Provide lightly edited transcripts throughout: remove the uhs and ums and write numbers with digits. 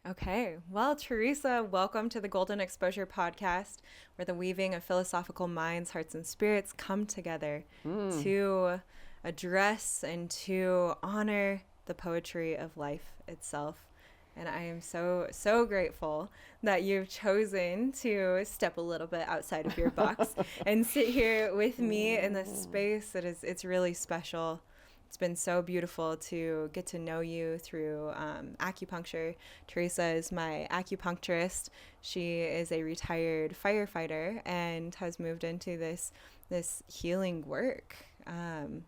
Okay. Well, Theresa, welcome to the Golden Exposure Podcast, where the weaving of philosophical minds, hearts, and spirits come together to address and to honor the poetry of life itself. And I am so grateful that you've chosen to step a little bit outside of your box and sit here with me in this space. It's really special. It's been so beautiful to get to know you through acupuncture. Theresa is my acupuncturist. She is a retired firefighter and has moved into this healing work. And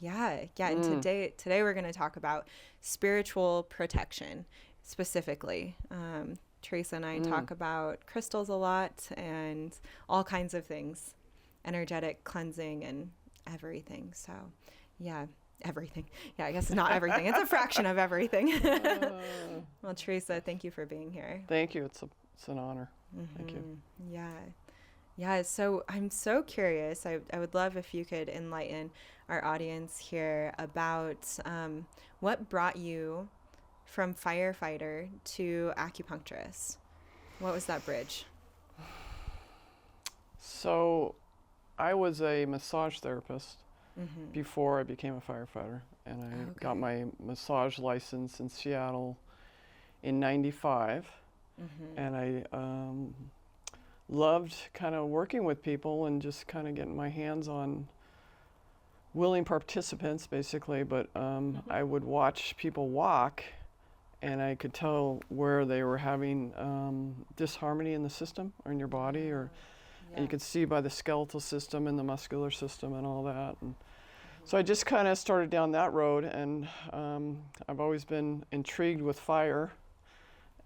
today we're going to talk about spiritual protection specifically. Theresa and I talk about crystals a lot and all kinds of things, energetic cleansing and everything. So, yeah. Everything. Yeah, I guess not everything. It's a fraction of everything. Well, Theresa, thank you for being here. Thank you. It's an honor. Thank you. Yeah. So I'm so curious. I would love if you could enlighten our audience here about what brought you from firefighter to acupuncturist. What was that bridge? So I was a massage therapist before I became a firefighter, and I got my massage license in Seattle in '95, and I loved kind of working with people and just kind of getting my hands on willing participants, basically. But I would watch people walk, and I could tell where they were having disharmony in the system or in your body, and you could see by the skeletal system and the muscular system and all that. And so I just kind of started down that road, and I've always been intrigued with fire.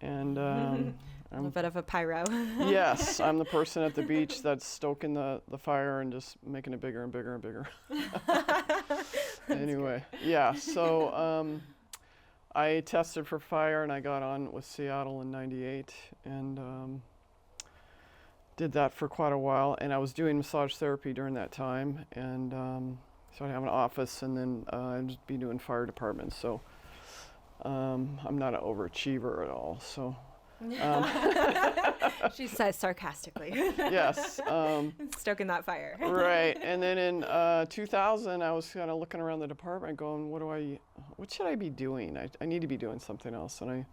And I'm a bit of a pyro. Yes, I'm the person at the beach that's stoking the fire and just making it bigger and bigger and bigger. Anyway, yeah, so I tested for fire, and I got on with Seattle in '98, and did that for quite a while, and I was doing massage therapy during that time, and so I'd have an office, and then I'd be doing fire departments. So I'm not an overachiever at all. So she says sarcastically. Yes, stoking that fire. Right, and then in 2000, I was kind of looking around the department, going, "What should I be doing? I need to be doing something else." And I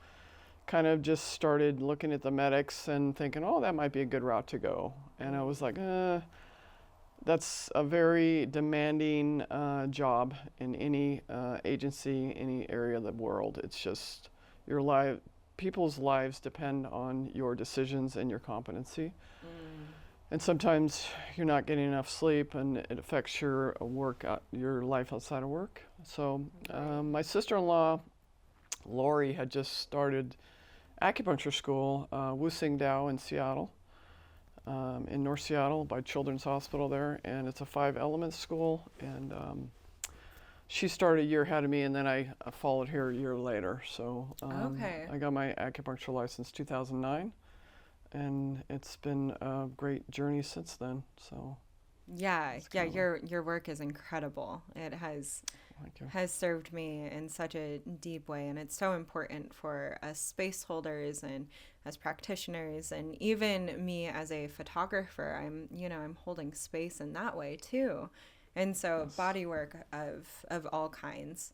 kind of just started looking at the medics and thinking, oh, that might be a good route to go. And I was like, that's a very demanding job in any agency, any area of the world. It's just people's lives depend on your decisions and your competency. And sometimes you're not getting enough sleep, and it affects your your life outside of work. So my sister-in-law, Lori, had just started acupuncture school, Wu Sing Dao in Seattle, in North Seattle by Children's Hospital there, and it's a 5-element school, and she started a year ahead of me, and then I followed her a year later. So I got my acupuncture license 2009, and it's been a great journey since then. So your work is incredible. It has served me in such a deep way, and it's so important for us space holders and as practitioners, and even me as a photographer. I'm holding space in that way too, and so body work of all kinds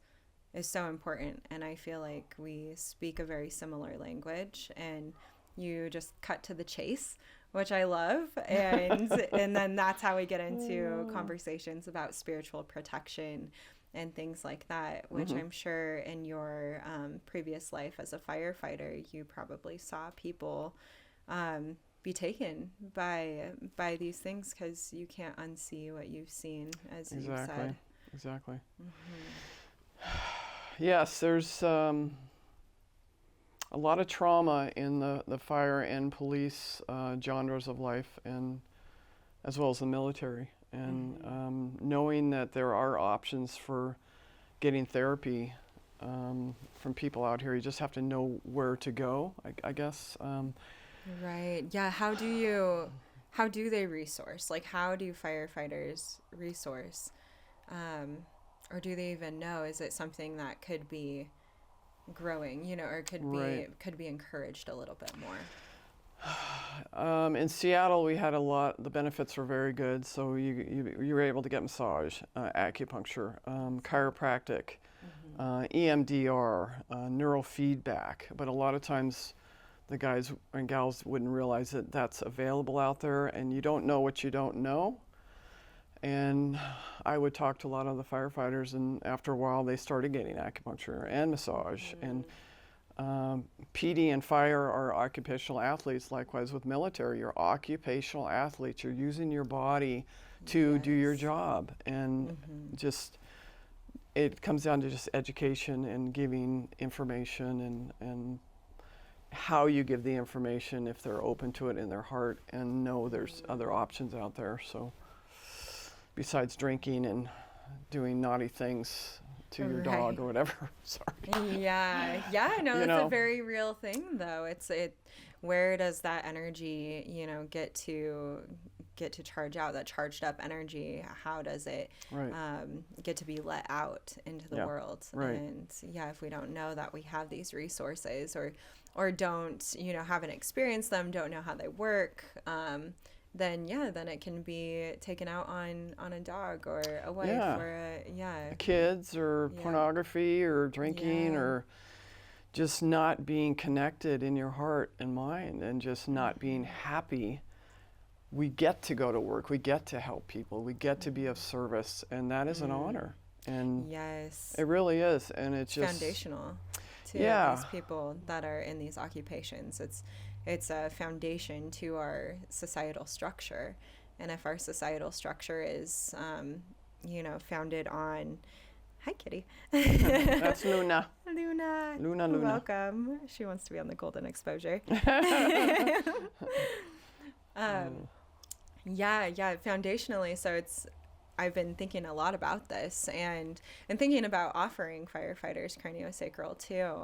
is so important. And I feel like we speak a very similar language, and you just cut to the chase, which I love. And and then that's how we get into conversations about spiritual protection and things like that, which I'm sure in your previous life as a firefighter, you probably saw people be taken by these things, because you can't unsee what you've seen, as you said. Exactly. Yes, there's a lot of trauma in the fire and police genres of life, and as well as the military. And knowing that there are options for getting therapy from people out here, you just have to know where to go, I guess. Right. Yeah. How do they resource? Like, how do firefighters resource? Or do they even know? Is it something that could be growing, you know, or could be encouraged a little bit more? In Seattle, we had a lot. The benefits were very good. So you were able to get massage, acupuncture, chiropractic, EMDR, neurofeedback. But a lot of times, the guys and gals wouldn't realize that that's available out there, and you don't know what you don't know. And I would talk to a lot of the firefighters, and after a while, they started getting acupuncture and massage. And PD and fire are occupational athletes. Likewise with military, you're occupational athletes. You're using your body to do your job. And just, it comes down to just education and giving information and how you give the information, if they're open to it in their heart and know there's other options out there. So besides drinking and doing naughty things to your dog or whatever. Sorry. Yeah. No, it's a very real thing, though. Where does that energy, you know, get to charge out, that charged up energy? How does it get to be let out into the world? And if we don't know that we have these resources, or don't, you know, haven't experienced them, don't know how they work, then it can be taken out on a dog or a wife or kids or pornography or drinking or just not being connected in your heart and mind and just not being happy. We get to go to work, we get to help people, we get to be of service, and that is an honor. And it really is, and it's just foundational to these people that are in these occupations. It's a foundation to our societal structure. And if our societal structure is, you know, founded on, hi, kitty. That's Luna. Luna. Welcome. She wants to be on the golden exposure. Foundationally. So I've been thinking a lot about this and thinking about offering firefighters craniosacral too,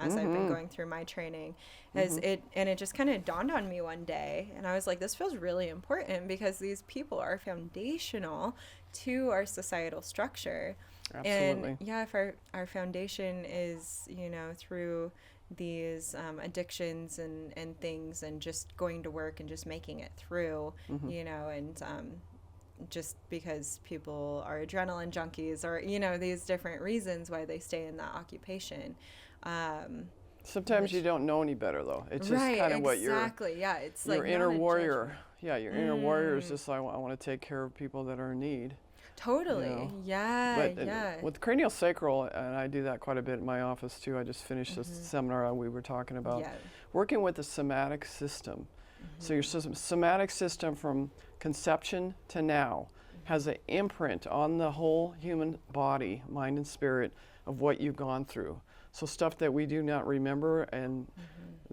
as I've been going through my training. It just kind of dawned on me one day, and I was like, this feels really important because these people are foundational to our societal structure. Absolutely. And if our foundation is, you know, through these addictions and things, and just going to work and just making it through, you know, and just because people are adrenaline junkies or, you know, these different reasons why they stay in that occupation. Sometimes you don't know any better, though. It's just kind of what you're... Exactly, it's your like inner warrior. Your inner warrior is just, I want to take care of people that are in need. Totally, you know? But with craniosacral, and I do that quite a bit in my office, too. I just finished this seminar we were talking about. Working with the somatic system. So your somatic system from conception to now has an imprint on the whole human body, mind and spirit, of what you've gone through. So stuff that we do not remember, and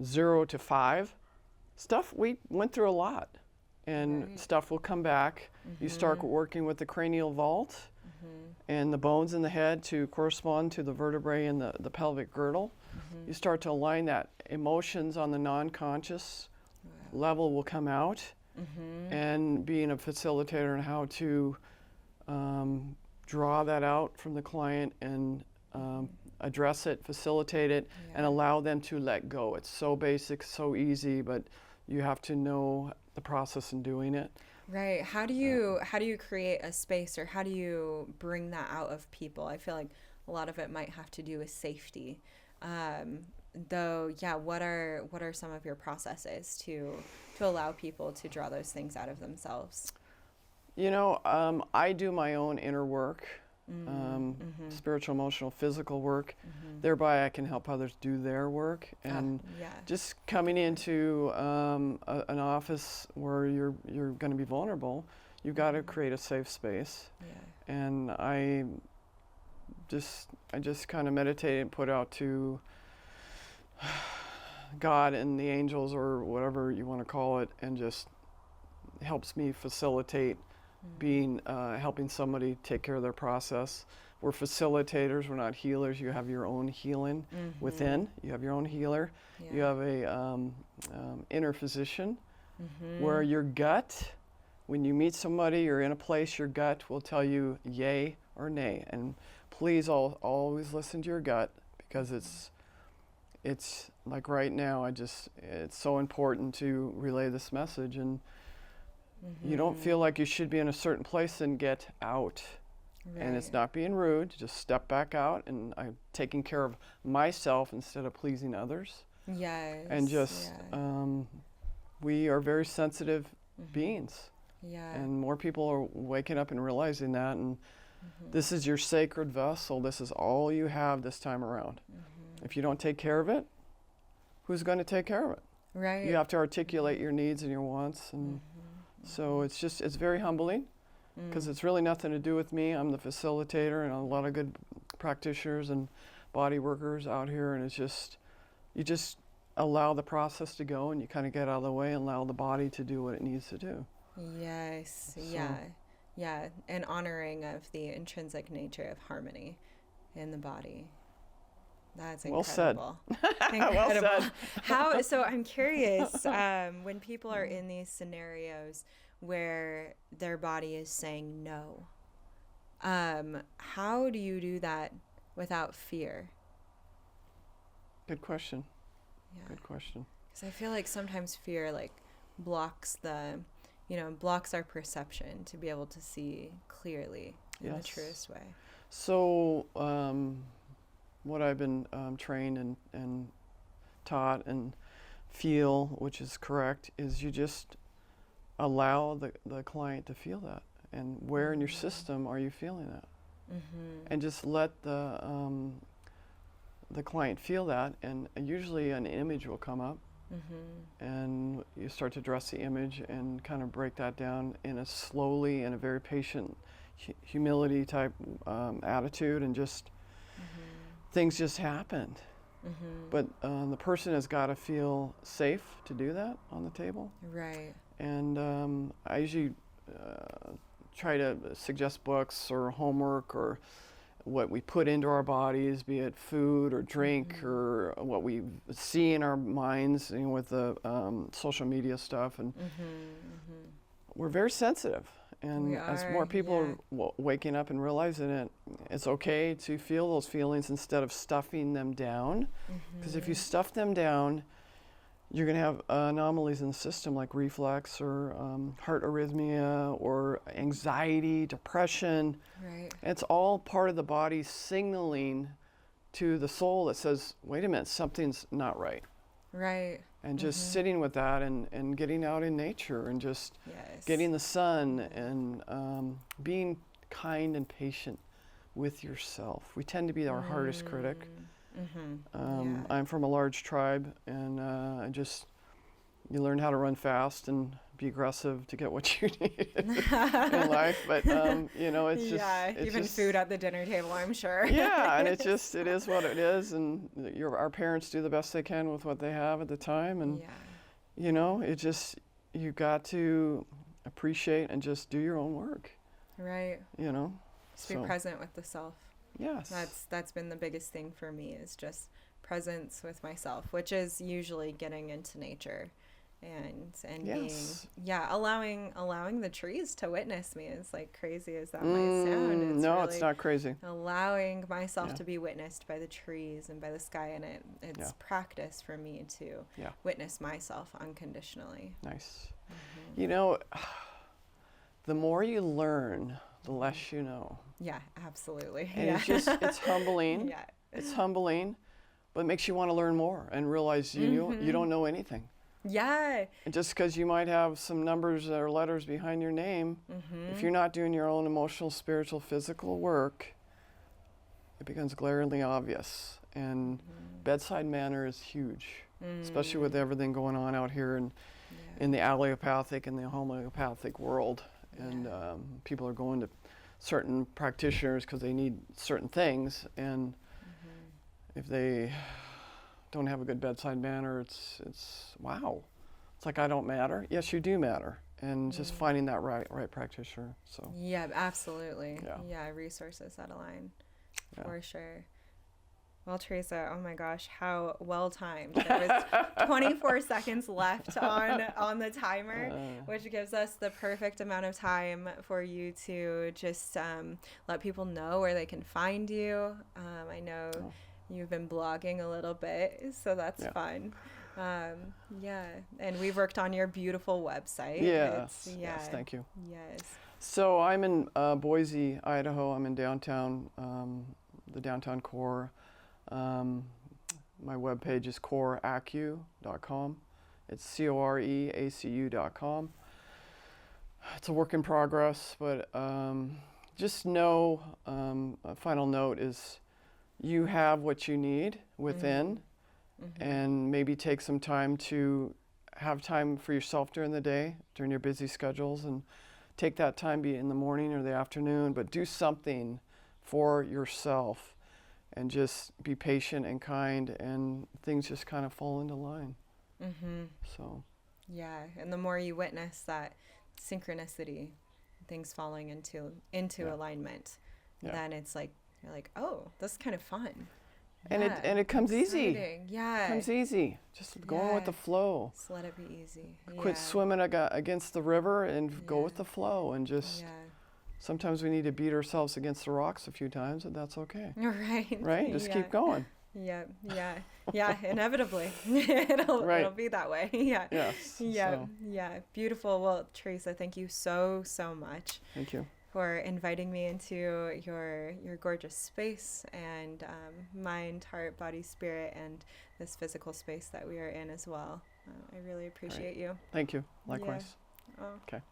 0 to 5, stuff we went through a lot, and stuff will come back. You start working with the cranial vault and the bones in the head to correspond to the vertebrae in the pelvic girdle. You start to align that. Emotions on the non-conscious level will come out, and being a facilitator and how to draw that out from the client and address it, facilitate it, and allow them to let go. It's so basic, so easy, but you have to know the process in doing it. Right. How do you create a space, or how do you bring that out of people? I feel like a lot of it might have to do with safety. Though, what are some of your processes to allow people to draw those things out of themselves? You know, I do my own inner work, spiritual, emotional, physical work. Thereby, I can help others do their work. And just coming into an office where you're going to be vulnerable, you've got to create a safe space. And I just kind of meditate and put out to God and the angels, or whatever you want to call it, and just helps me facilitate being helping somebody take care of their process. We're facilitators, we're not healers. You have your own healing within. You have your own healer. You have a inner physician where your gut, when you meet somebody, you're in a place, your gut will tell you yay or nay. And please always listen to your gut, because it's it's like right now, it's so important to relay this message, and you don't feel like you should be in a certain place and get out. Right. And it's not being rude, just step back out, and I'm taking care of myself instead of pleasing others. Yes. And just, we are very sensitive beings. Yeah. And more people are waking up and realizing that, and this is your sacred vessel. This is all you have this time around. If you don't take care of it, who's going to take care of it? Right. You have to articulate your needs and your wants, and so it's very humbling, because it's really nothing to do with me. I'm the facilitator, and a lot of good practitioners and body workers out here, and it's just, you just allow the process to go, and you kind of get out of the way and allow the body to do what it needs to do. Yes. So. Yeah. An honoring of the intrinsic nature of harmony in the body. That's incredible. Well said. Incredible. Well said. How? So I'm curious. When people are in these scenarios where their body is saying no, how do you do that without fear? Good question. Yeah. Good question. Because I feel like sometimes fear blocks blocks our perception to be able to see clearly in the truest way. So what I've been trained and taught and feel, which is correct, is you just allow the client to feel that. And where in your system are you feeling that? And just let the client feel that, and usually an image will come up. And you start to address the image and kind of break that down in a slowly and a very patient humility type attitude, and just things just happened. But the person has got to feel safe to do that on the table. Right. And I usually try to suggest books or homework or what we put into our bodies, be it food or drink or what we see in our minds, with the social media stuff. And we're very sensitive. And as more people are waking up and realizing it, it's okay to feel those feelings instead of stuffing them down. Because if you stuff them down, you're going to have anomalies in the system like reflux or heart arrhythmia or anxiety, depression. Right. It's all part of the body signaling to the soul that says, wait a minute, something's not right. Right. And just sitting with that and getting out in nature and just getting the sun and being kind and patient with yourself. We tend to be our hardest critic. I'm from a large tribe, and you learn how to run fast and be aggressive to get what you need in life. But it's just even food at the dinner table, I'm sure. And it is what it is, and our parents do the best they can with what they have at the time, and you got to appreciate and just do your own work. Right. Just be present with the self. Yes. That's been the biggest thing for me, is just presence with myself, which is usually getting into nature and being allowing the trees to witness me, as crazy as that might sound. It's not crazy. Allowing myself to be witnessed by the trees and by the sky, and it's practice for me to witness myself unconditionally. Nice. The more you learn, the less you know. Yeah, absolutely. And it's humbling. It's humbling, but it makes you want to learn more and realize you don't know anything. Yeah. And just because you might have some numbers or letters behind your name, if you're not doing your own emotional, spiritual, physical work, it becomes glaringly obvious. And bedside manner is huge, especially with everything going on out here in the allopathic and the homeopathic world. And people are going to certain practitioners because they need certain things, and if they don't have a good bedside manner, it's wow. It's like, I don't matter. Yes, you do matter, and just finding that right practitioner. So absolutely. Resources that align for sure. Well, Theresa, oh my gosh, how well timed. There was 24 seconds left on the timer, which gives us the perfect amount of time for you to just let people know where they can find you. I know you've been blogging a little bit, so that's fun. Yeah, and we've worked on your beautiful website. Yes, yes, thank you. Yes. So I'm in Boise, Idaho. I'm in downtown, the downtown core. My webpage is coreacu.com. It's coreacu.com. It's a work in progress, but just know, a final note is you have what you need within, and maybe take some time to have time for yourself during the day, during your busy schedules, and take that time, be it in the morning or the afternoon, but do something for yourself and just be patient and kind, and things just kind of fall into line. So. Yeah, and the more you witness that synchronicity, things falling into alignment, then it's like, you're like, oh, this is kind of fun. And it comes easy. Yeah. It comes easy. Just going with the flow. Just let it be easy. Quit swimming against the river and go with the flow, and just sometimes we need to beat ourselves against the rocks a few times, and that's okay. Right. Right? Just keep going. Yeah. Inevitably, it'll be that way. Yeah. Yes. Yeah. Beautiful. Well, Theresa, thank you so much. Thank you for inviting me into your gorgeous space, and mind, heart, body, spirit, and this physical space that we are in as well. I really appreciate you. Thank you. Likewise. Yeah. Oh. Okay.